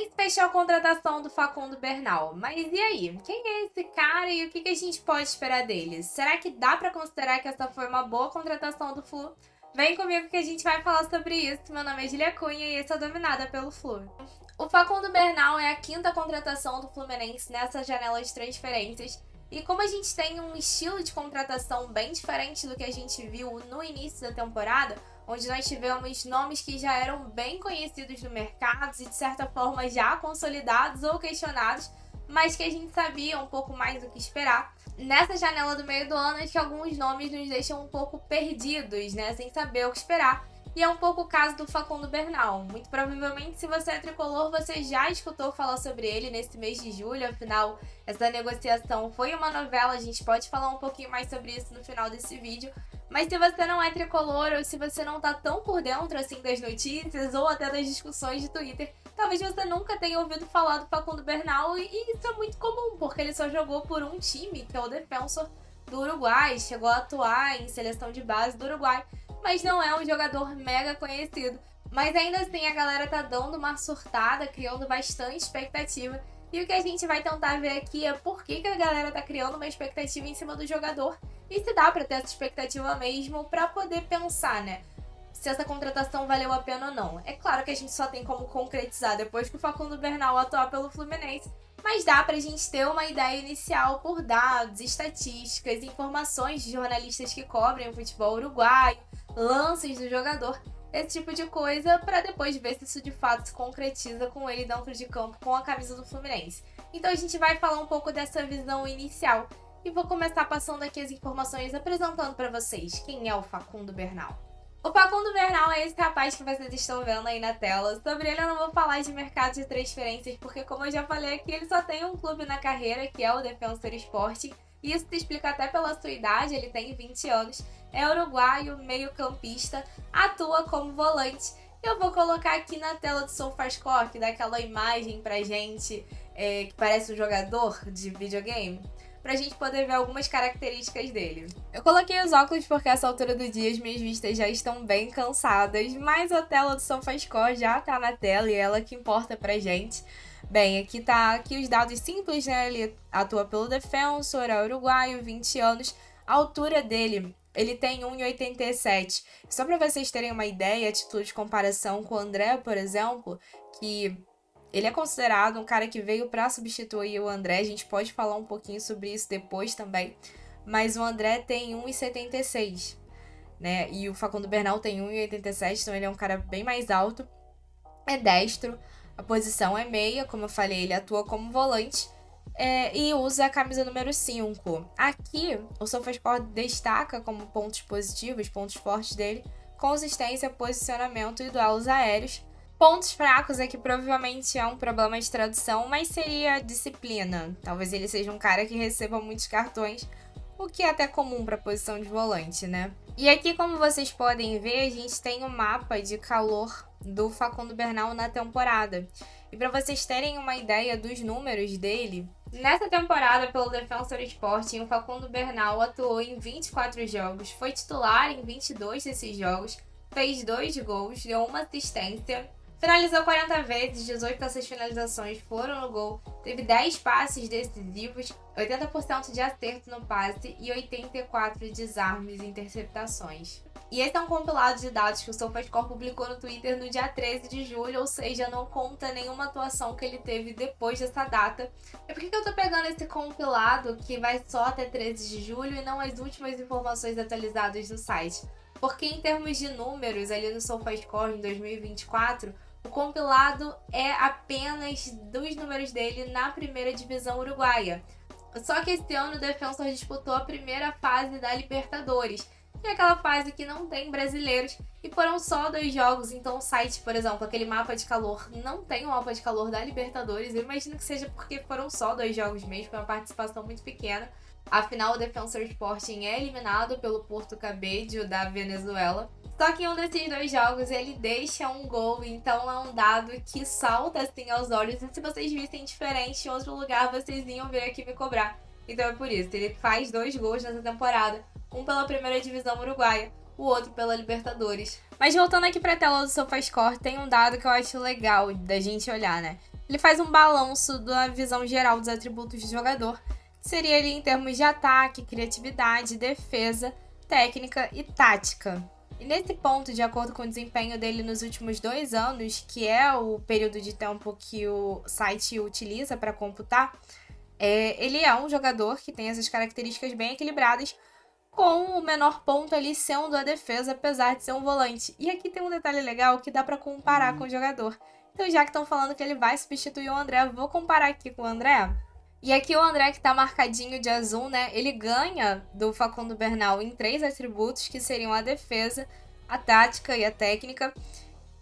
se fechou a contratação do Facundo Bernal. Mas e aí? Quem é esse cara e o que a gente pode esperar dele? Será que dá pra considerar que essa foi uma boa contratação do Flu? Vem comigo que a gente vai falar sobre isso. Meu nome é Julia Cunha e esse é o Dominada pelo Flu. O Facundo Bernal é a quinta contratação do Fluminense nessa janela de transferências. E como a gente tem um estilo de contratação bem diferente do que a gente viu no início da temporada, onde nós tivemos nomes que já eram bem conhecidos no mercado e de certa forma já consolidados ou questionados, mas que a gente sabia um pouco mais do que esperar. Nessa janela do meio do ano, acho que alguns nomes nos deixam um pouco perdidos, né, sem saber o que esperar. E é um pouco o caso do Facundo Bernal. Muito provavelmente, se você é tricolor, você já escutou falar sobre ele nesse mês de julho. Afinal, essa negociação foi uma novela. A gente pode falar um pouquinho mais sobre isso no final desse vídeo. Mas se você não é tricolor ou se você não tá tão por dentro assim das notícias ou até das discussões de Twitter, talvez você nunca tenha ouvido falar do Facundo Bernal. E isso é muito comum, porque ele só jogou por um time, que é o Defensor do Uruguai. Chegou a atuar em seleção de base do Uruguai, mas não é um jogador mega conhecido. Mas ainda assim a galera tá dando uma surtada, criando bastante expectativa. E o que a gente vai tentar ver aqui é por que a galera tá criando uma expectativa em cima do jogador e se dá pra ter essa expectativa mesmo pra poder pensar, né, se essa contratação valeu a pena ou não. É claro que a gente só tem como concretizar depois que o Facundo Bernal atuar pelo Fluminense, mas dá pra gente ter uma ideia inicial por dados, estatísticas, informações de jornalistas que cobrem o futebol uruguaio, lances do jogador, esse tipo de coisa, para depois ver se isso de fato se concretiza com ele dentro de campo com a camisa do Fluminense. Então a gente vai falar um pouco dessa visão inicial e vou começar passando aqui as informações apresentando para vocês quem é o Facundo Bernal. O Facundo Bernal é esse rapaz que vocês estão vendo aí na tela. Sobre ele eu não vou falar de mercado de transferências, porque como eu já falei aqui, ele só tem um clube na carreira, que é o Defensor Sporting. E isso se explica até pela sua idade, ele tem 20 anos, é uruguaio, meio-campista, atua como volante. Eu vou colocar aqui na tela do SofaScore, que dá aquela imagem pra gente que parece um jogador de videogame, pra gente poder ver algumas características dele. Eu coloquei os óculos porque a essa altura do dia as minhas vistas já estão bem cansadas, mas a tela do SofaScore já tá na tela e é ela que importa pra gente. Bem, aqui tá aqui os dados simples, né? Ele atua pelo Defensor, é uruguaio, 20 anos. A altura dele, ele tem 1,87. Só para vocês terem uma ideia, a título de comparação com o André, por exemplo, que ele é considerado um cara que veio para substituir o André. A gente pode falar um pouquinho sobre isso depois também. Mas o André tem 1,76, né? E o Facundo Bernal tem 1,87, então ele é um cara bem mais alto. É destro. A posição é meia, como eu falei, ele atua como volante e usa a camisa número 5. Aqui, o SofaScore destaca como pontos positivos, pontos fortes dele, consistência, posicionamento e duelos aéreos. Pontos fracos é que provavelmente é um problema de tradução, mas seria disciplina. Talvez ele seja um cara que receba muitos cartões, o que é até comum para a posição de volante, né? E aqui, como vocês podem ver, a gente tem um mapa de calor do Facundo Bernal na temporada. E para vocês terem uma ideia dos números dele, nessa temporada pelo Defensor Sporting, o Facundo Bernal atuou em 24 jogos, foi titular em 22 desses jogos, fez 2 gols, deu uma assistência, finalizou 40 vezes, 18 dessas finalizações foram no gol, teve 10 passes decisivos, 80% de acerto no passe e 84 desarmes e interceptações. E esse é um compilado de dados que o SofaScore publicou no Twitter no dia 13 de julho, ou seja, não conta nenhuma atuação que ele teve depois dessa data. E por que eu tô pegando esse compilado que vai só até 13 de julho e não as últimas informações atualizadas do site? Porque em termos de números, ali no SofaScore em 2024, o compilado é apenas dos números dele na primeira divisão uruguaia. Só que esse ano o Defensor disputou a primeira fase da Libertadores, que é aquela fase que não tem brasileiros, e foram só 2 jogos, então o site, por exemplo, aquele mapa de calor, não tem o mapa de calor da Libertadores. Eu imagino que seja porque foram só 2 jogos mesmo, foi uma participação muito pequena. Afinal, o Defensor Sporting é eliminado pelo Porto Cabello da Venezuela. Só que em um desses 2 jogos ele deixa um gol, então é um dado que salta assim aos olhos. E se vocês vissem diferente em outro lugar, vocês iam vir aqui me cobrar. Então é por isso, ele faz 2 gols nessa temporada, um pela primeira divisão uruguaia, o outro pela Libertadores. Mas voltando aqui pra tela do SofaScore, tem um dado que eu acho legal da gente olhar, né? ele faz um balanço da visão geral dos atributos do jogador, que seria ali em termos de ataque, criatividade, defesa, técnica e tática. E nesse ponto, de acordo com o desempenho dele nos últimos 2 anos, que é o período de tempo que o site utiliza para computar, ele é um jogador que tem essas características bem equilibradas, com o menor ponto ali sendo a defesa, apesar de ser um volante. E aqui tem um detalhe legal que dá para comparar com o jogador. Então, já que estão falando que ele vai substituir o André, vou comparar aqui com o André. E aqui o André, que tá marcadinho de azul, né? Ele ganha do Facundo Bernal em 3 atributos, que seriam a defesa, a tática e a técnica.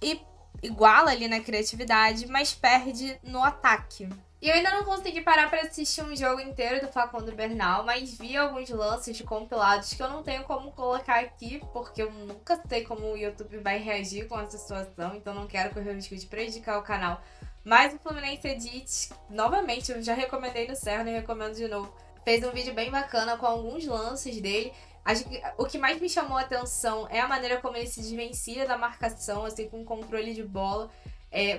E iguala ali na criatividade, mas perde no ataque. E eu ainda não consegui parar pra assistir um jogo inteiro do Facundo Bernal, mas vi alguns lances de compilados que eu não tenho como colocar aqui, porque eu nunca sei como o YouTube vai reagir com essa situação, então não quero correr o risco de prejudicar o canal. Mas o Fluminense Edit, novamente, eu já recomendei no Serra e recomendo de novo, fez um vídeo bem bacana com alguns lances dele. O que mais me chamou a atenção é a maneira como ele se desvencilha da marcação, assim, com controle de bola.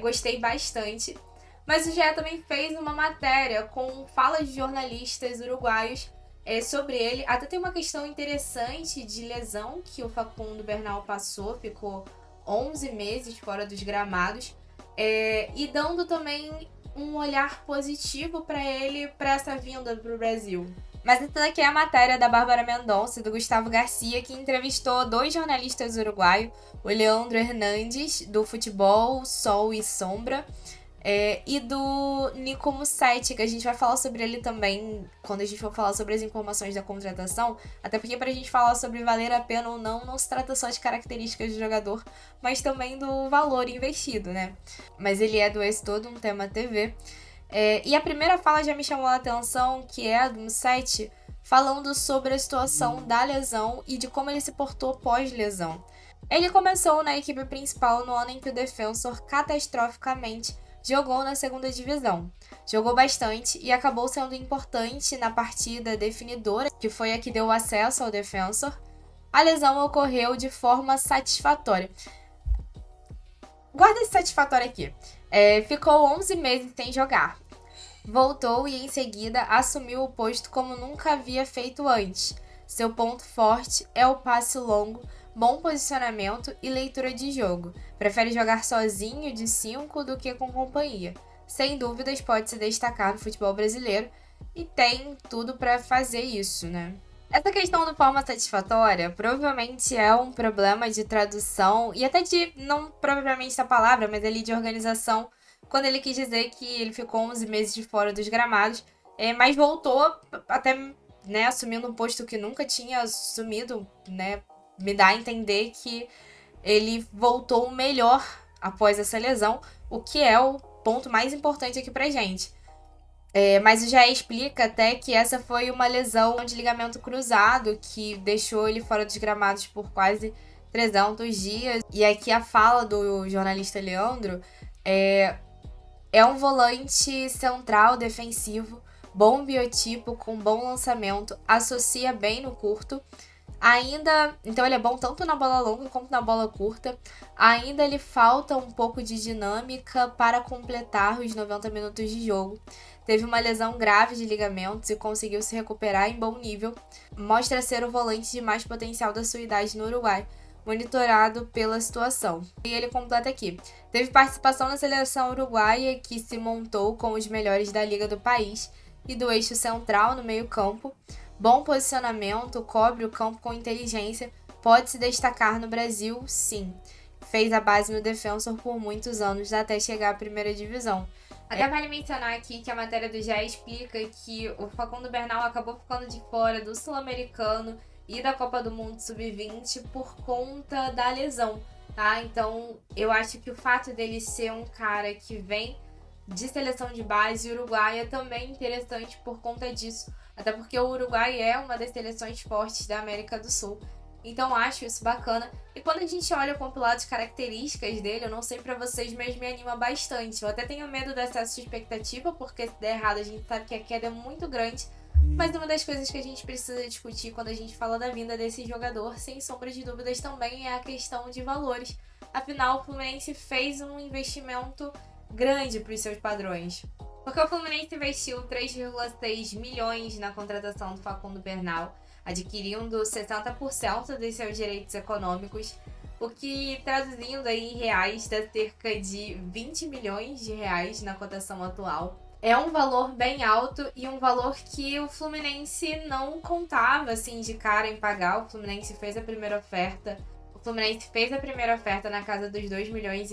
Gostei bastante. Mas o GE também fez uma matéria com falas de jornalistas uruguaios sobre ele. Até tem uma questão interessante de lesão que o Facundo Bernal passou, ficou 11 meses fora dos gramados, e dando também um olhar positivo para ele, para essa vinda para o Brasil. Mas essa daqui é a matéria da Bárbara Mendonça e do Gustavo Garcia, que entrevistou 2 jornalistas uruguaios, o Leandro Hernandes, do Futebol, Sol e Sombra, e do Nico Mussetti, que a gente vai falar sobre ele também quando a gente for falar sobre as informações da contratação, até porque pra gente falar sobre valer a pena ou não se trata só de características do jogador, mas também do valor investido, né? Mas ele é do ex-todo, um tema TV. E a primeira fala já me chamou a atenção, que é a do Mussetti, falando sobre a situação da lesão e de como ele se portou pós-lesão. Ele começou na equipe principal no ano em que o Defensor catastroficamente jogou na segunda divisão. Jogou bastante e acabou sendo importante na partida definidora, que foi a que deu acesso ao Defensor. A lesão ocorreu de forma satisfatória. Guarda esse satisfatório aqui. Ficou 11 meses sem jogar. Voltou e em seguida assumiu o posto como nunca havia feito antes. Seu ponto forte é o passe longo, bom posicionamento e leitura de jogo. Prefere jogar sozinho de 5 do que com companhia. Sem dúvidas pode se destacar no futebol brasileiro e tem tudo para fazer isso, né? Essa questão do forma satisfatória provavelmente é um problema de tradução e até de, não propriamente da palavra, mas ali de organização, quando ele quis dizer que ele ficou 11 meses de fora dos gramados, mas voltou até, né, assumindo um posto que nunca tinha assumido, né? Me dá a entender que ele voltou melhor após essa lesão, o que é o ponto mais importante aqui pra gente. Mas já explica até que essa foi uma lesão de ligamento cruzado que deixou ele fora dos gramados por quase 300 dias. E aqui a fala do jornalista Leandro é um volante central defensivo, bom biotipo, com bom lançamento, associa bem no curto. Então ele é bom tanto na bola longa quanto na bola curta. Ainda lhe falta um pouco de dinâmica para completar os 90 minutos de jogo. Teve uma lesão grave de ligamentos e conseguiu se recuperar em bom nível. Mostra ser o volante de mais potencial da sua idade no Uruguai, monitorado pela situação. E ele completa aqui. Teve participação na seleção uruguaia, que se montou com os melhores da liga do país e do eixo central no meio-campo. Bom posicionamento, cobre o campo com inteligência, pode se destacar no Brasil, sim. Fez a base no Defensor por muitos anos até chegar à primeira divisão. Até vale mencionar aqui que a matéria do GE explica que o Facundo Bernal acabou ficando de fora do Sul-Americano e da Copa do Mundo Sub-20 por conta da lesão, tá? Então, eu acho que o fato dele ser um cara que vem de seleção de base uruguaia é também interessante por conta disso. Até porque o Uruguai é uma das seleções fortes da América do Sul. Então acho isso bacana. E quando a gente olha o compilado de características dele, eu não sei pra vocês, mas me anima bastante. Eu até tenho medo do excesso de expectativa, porque se der errado a gente sabe que a queda é muito grande. Mas uma das coisas que a gente precisa discutir quando a gente fala da vinda desse jogador, sem sombra de dúvidas, também é a questão de valores. Afinal, o Fluminense fez um investimento grande para os seus padrões. Porque o Fluminense investiu 3,6 milhões na contratação do Facundo Bernal, adquirindo 60% dos seus direitos econômicos, o que, traduzindo aí em reais, dá cerca de 20 milhões de reais na cotação atual. É um valor bem alto e um valor que o Fluminense não contava assim de cara em pagar. O Fluminense fez a primeira oferta. O Fluminense fez a primeira oferta na casa dos 2,5 milhões,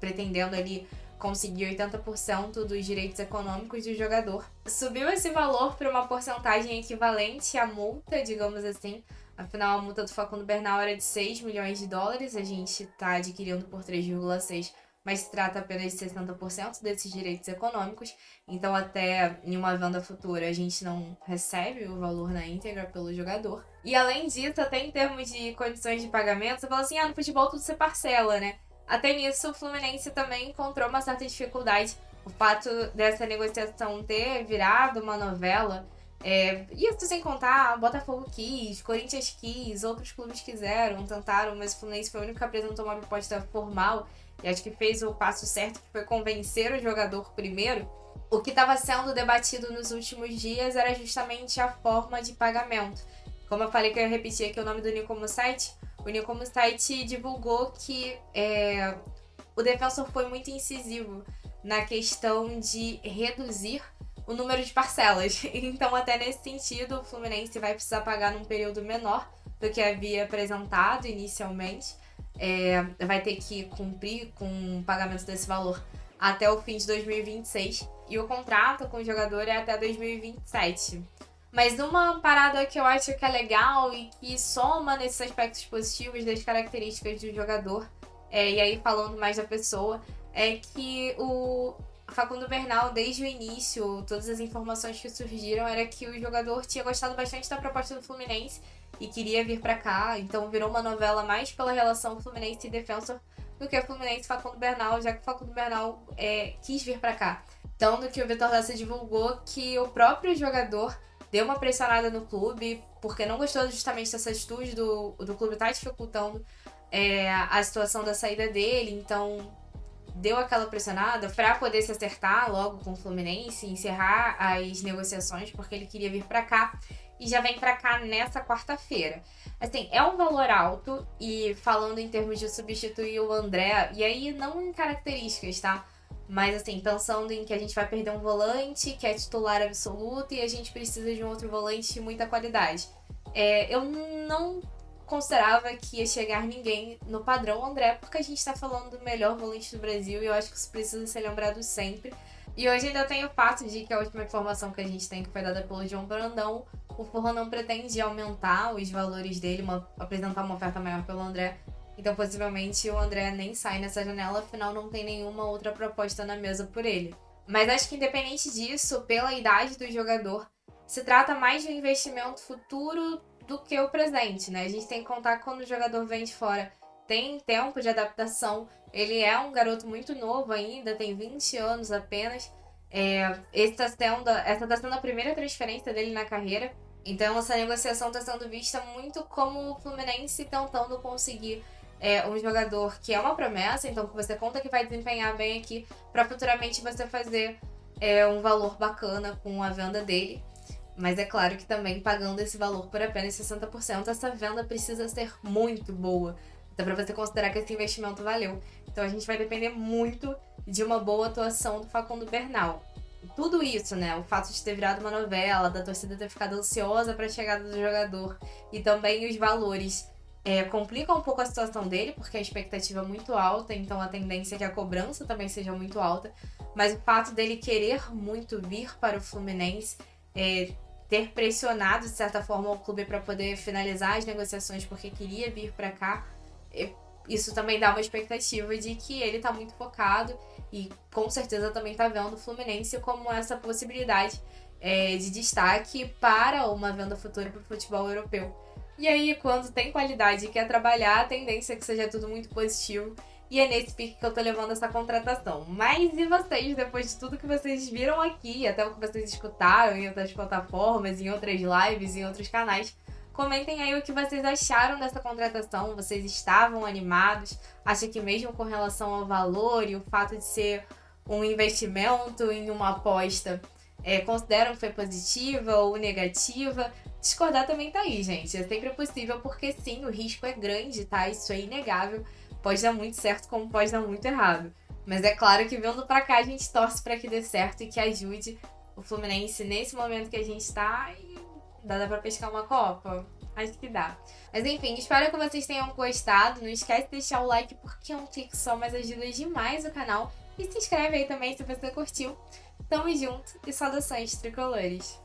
pretendendo ali conseguir 80% dos direitos econômicos do jogador. Subiu esse valor para uma porcentagem equivalente à multa, digamos assim. Afinal, a multa do Facundo Bernal era de 6 milhões de dólares, a gente está adquirindo por 3,6, mas se trata apenas de 60% desses direitos econômicos, então até em uma venda futura a gente não recebe o valor na íntegra pelo jogador. E além disso, até em termos de condições de pagamento, você fala assim, no futebol tudo se parcela, né? Até nisso, o Fluminense também encontrou uma certa dificuldade. O fato dessa negociação ter virado uma novela, isso sem contar, Botafogo quis, Corinthians quis, outros clubes quiseram, tentaram, mas o Fluminense foi o único que apresentou uma proposta formal e acho que fez o passo certo, que foi convencer o jogador primeiro. O que estava sendo debatido nos últimos dias era justamente a forma de pagamento. Como eu falei que eu ia repetir aqui o nome do Nicomo Site, o Nicomo Site divulgou que o Defensor foi muito incisivo na questão de reduzir o número de parcelas. Então, até nesse sentido, o Fluminense vai precisar pagar num período menor do que havia apresentado inicialmente. Vai ter que cumprir com o pagamento desse valor até o fim de 2026. E o contrato com o jogador é até 2027. Mas uma parada que eu acho que é legal e que soma nesses aspectos positivos das características do jogador, e aí falando mais da pessoa, é que o Facundo Bernal, desde o início, todas as informações que surgiram era que o jogador tinha gostado bastante da proposta do Fluminense e queria vir pra cá, então virou uma novela mais pela relação Fluminense e Defensor do que Fluminense e Facundo Bernal, já que o Facundo Bernal quis vir pra cá. Tanto que o Vitor Dassa divulgou que o próprio jogador deu uma pressionada no clube, porque não gostou justamente dessa atitude do clube estar dificultando a situação da saída dele, então deu aquela pressionada para poder se acertar logo com o Fluminense, encerrar as negociações, porque ele queria vir para cá e já vem para cá nessa quarta-feira. Assim, é um valor alto e falando em termos de substituir o André, e aí não em características, tá? Mas assim, pensando em que a gente vai perder um volante que é titular absoluto e a gente precisa de um outro volante de muita qualidade. Eu não considerava que ia chegar ninguém no padrão André, porque a gente tá falando do melhor volante do Brasil e eu acho que isso precisa ser lembrado sempre. E hoje ainda tem o fato de que a última informação que a gente tem, que foi dada pelo João Brandão, o Forlan não pretende aumentar os valores dele, apresentar uma oferta maior pelo André. Então, possivelmente, o André nem sai nessa janela, afinal não tem nenhuma outra proposta na mesa por ele. Mas acho que independente disso, pela idade do jogador, se trata mais de um investimento futuro do que o presente, né? A gente tem que contar que quando o jogador vem de fora, tem tempo de adaptação. Ele é um garoto muito novo ainda, tem 20 anos apenas. Essa tá sendo a primeira transferência dele na carreira. Então, essa negociação está sendo vista muito como o Fluminense tentando conseguir um jogador que é uma promessa, então que você conta que vai desempenhar bem aqui, para futuramente você fazer um valor bacana com a venda dele. Mas é claro que também pagando esse valor por apenas 60%, essa venda precisa ser muito boa. Então, para você considerar que esse investimento valeu. Então, a gente vai depender muito de uma boa atuação do Facundo Bernal. Tudo isso, né? O fato de ter virado uma novela, da torcida ter ficado ansiosa para a chegada do jogador e também os valores complicam um pouco a situação dele, porque a expectativa é muito alta, então a tendência é que a cobrança também seja muito alta. Mas o fato dele querer muito vir para o Fluminense, ter pressionado, de certa forma, o clube para poder finalizar as negociações porque queria vir para cá, isso também dá uma expectativa de que ele tá muito focado e com certeza também tá vendo o Fluminense como essa possibilidade de destaque para uma venda futura para o futebol europeu. E aí, quando tem qualidade e quer trabalhar, a tendência é que seja tudo muito positivo. E é nesse pique que eu tô levando essa contratação. Mas e vocês, depois de tudo que vocês viram aqui, até o que vocês escutaram em outras plataformas, em outras lives, em outros canais, Comentem aí o que vocês acharam dessa contratação. Vocês estavam animados? Acha que mesmo com relação ao valor e o fato de ser um investimento em uma aposta, consideram que foi positiva ou negativa? Discordar também tá aí, gente. É sempre possível, porque sim, o risco é grande, tá? Isso é inegável. Pode dar muito certo, como pode dar muito errado. Mas é claro que vindo pra cá a gente torce pra que dê certo e que ajude o Fluminense nesse momento que a gente tá. E dá pra pescar uma Copa? Acho que dá. Mas enfim, espero que vocês tenham gostado. Não esquece de deixar o like, porque é um clique só, mas ajuda demais o canal. E se inscreve aí também se você curtiu. Tamo junto e saudações tricolores!